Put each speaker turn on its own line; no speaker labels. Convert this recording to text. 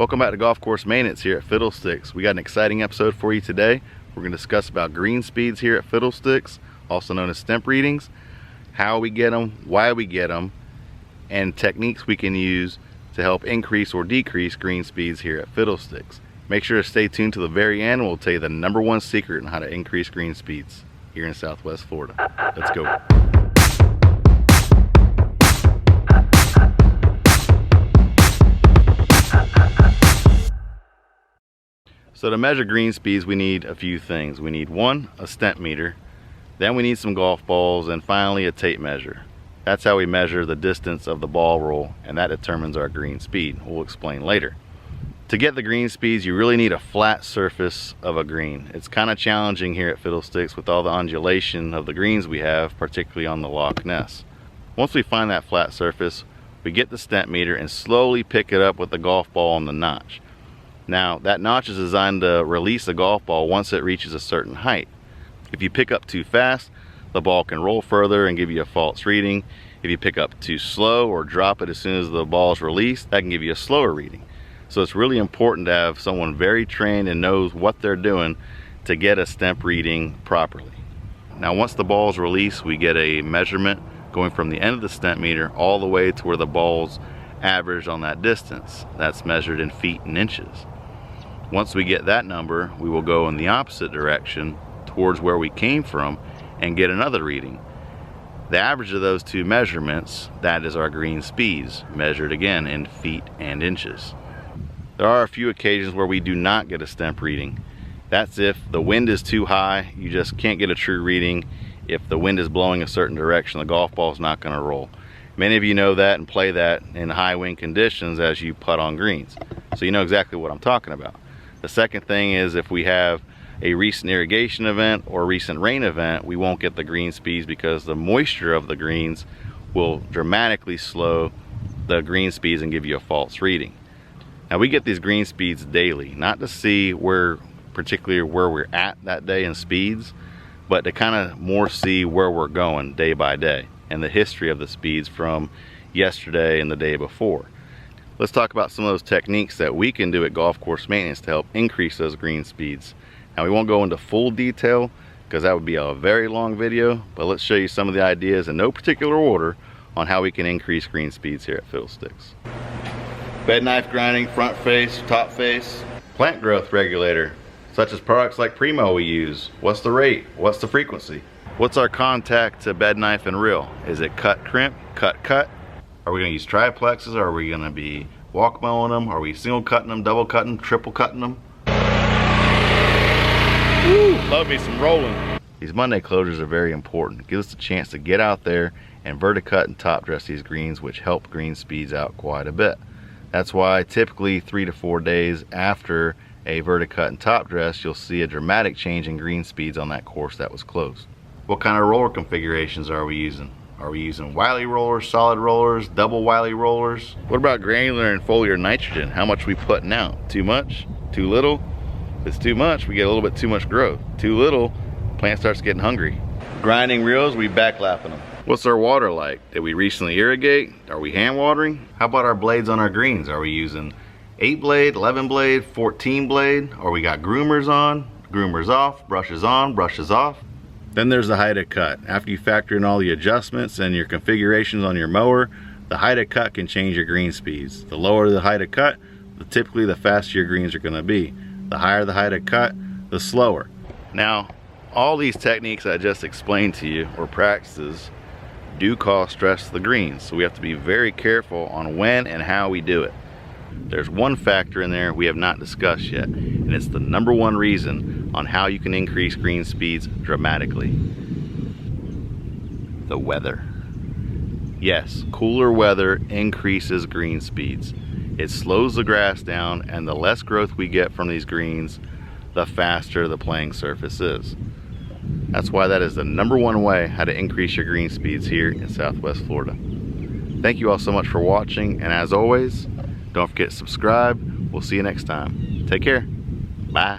Welcome back to Golf Course Maintenance here at Fiddlesticks. We got an exciting episode for you today. We're going to discuss about green speeds here at Fiddlesticks, also known as stemp readings, how we get them, why we get them, and techniques we can use to help increase or decrease green speeds here at Fiddlesticks. Make sure to stay tuned to the very end and we'll tell you the #1 secret on how to increase green speeds here in Southwest Florida. Let's go. So to measure green speeds, we need a few things. We need one, a stemp meter, then we need some golf balls, and finally a tape measure. That's how we measure the distance of the ball roll, and that determines our green speed. We'll explain later. To get the green speeds, you really need a flat surface of a green. It's kind of challenging here at Fiddlesticks with all the undulation of the greens we have, particularly on the Loch Ness. Once we find that flat surface, we get the stemp meter and slowly pick it up with the golf ball on the notch. Now, that notch is designed to release the golf ball once it reaches a certain height. If you pick up too fast, the ball can roll further and give you a false reading. If you pick up too slow or drop it as soon as the ball is released, that can give you a slower reading. So it's really important to have someone very trained and knows what they're doing to get a stemp reading properly. Now, once the ball is released, we get a measurement going from the end of the stemp meter all the way to where the ball's average on that distance. That's measured in feet and inches. Once we get that number, we will go in the opposite direction towards where we came from and get another reading. The average of those two measurements, that is our green speeds, measured again in feet and inches. There are a few occasions where we do not get a stemp reading. That's if the wind is too high, you just can't get a true reading. If the wind is blowing a certain direction, the golf ball is not going to roll. Many of you know that and play that in high wind conditions as you putt on greens. So you know exactly what I'm talking about. The second thing is if we have a recent irrigation event or recent rain event, we won't get the green speeds because the moisture of the greens will dramatically slow the green speeds and give you a false reading. Now, we get these green speeds daily, not to see particularly where we're at that day in speeds, but to kind of more see where we're going day by day and the history of the speeds from yesterday and the day before. Let's talk about some of those techniques that we can do at golf course maintenance to help increase those green speeds. Now, we won't go into full detail because that would be a very long video, but let's show you some of the ideas in no particular order on how we can increase green speeds here at Fiddlesticks. Bed knife grinding, front face, top face. Plant growth regulator, such as products like Primo we use. What's the rate? What's the frequency? What's our contact to bed knife and reel? Is it cut, crimp, cut, cut? Are we gonna use triplexes? Are we gonna be walk mowing them? Are we single cutting them, double cutting, triple cutting them? Woo, love me some rolling. These Monday closures are very important. It gives us a chance to get out there and verticut and top dress these greens, which help green speeds out quite a bit. That's why typically 3 to 4 days after a verticut and top dress, you'll see a dramatic change in green speeds on that course that was closed. What kind of roller configurations are we using? Are we using Wiley rollers, solid rollers, double Wiley rollers? What about granular and foliar nitrogen? How much are we putting out? Too much? Too little? If it's too much, we get a little bit too much growth. Too little, plant starts getting hungry. Grinding reels, we backlapping them. What's our water like? Did we recently irrigate? Are we hand watering? How about our blades on our greens? Are we using 8 blade, 11 blade, 14 blade? Or we got groomers on, groomers off, brushes on, brushes off? Then there's the height of cut. After you factor in all the adjustments and your configurations on your mower, the height of cut can change your green speeds. The lower the height of cut, typically the faster your greens are gonna be. The higher the height of cut, the slower. Now, all these techniques I just explained to you, or practices, do cause stress to the greens. So we have to be very careful on when and how we do it. There's one factor in there we have not discussed yet, and it's the #1 reason on how you can increase green speeds dramatically. The weather. Yes, cooler weather increases green speeds. It slows the grass down, and the less growth we get from these greens, the faster the playing surface is. That's why that is the #1 way how to increase your green speeds here in Southwest Florida. Thank you all so much for watching, and as always, don't forget to subscribe. We'll see you next time. Take care. Bye.